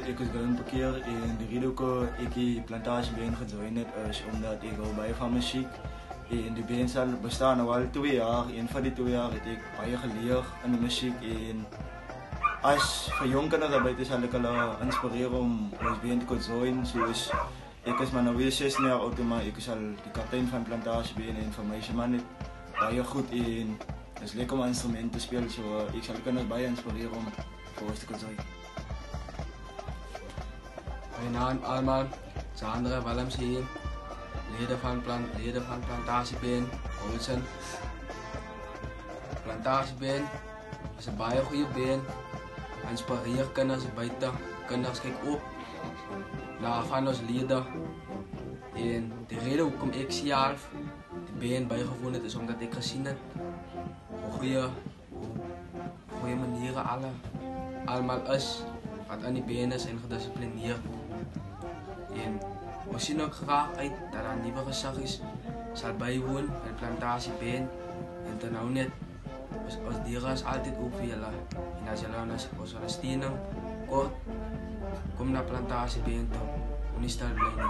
ik is gewoon een keer in de reden ook ik die plantage ben gejoind is omdat ik al bij van muziek in de band zal bestaan al 2 jaar. Een van die 2 jaar heb ik baie geleerd in de muziek en als vir jong kinders daarbuiten sal ek hulle inspireer om ons band te join. Soos ek is maar nou weer 16 jaar oud, maar ek is al die kaptein van plantage band en vir my se man het baie goed en is lekker om instrument te speel, so ek sal kinders baie inspireer om vir ons te join. Mijn naam allemaal, Sandra Willems hier, leden van Plantasieband, Olsen. Plantasieband is een baie goede band, inspireer kinders buiten, kinders kyk op naar van ons leden. En de reden waarom ik zelf de band bijgevoerd heb, is omdat ik gezien heb hoe goede manieren allemaal is, wat aan die band is en gedisciplineerd. En we zien ook graag uit dat er een nieuwe gezicht zal bijwonen bij de Plantasieband. En ten nou net, ons dieren is altijd ook voor jullie. En als jullie ons willen steunen, kort, kom naar Plantasieband toe. En niet stil blijven.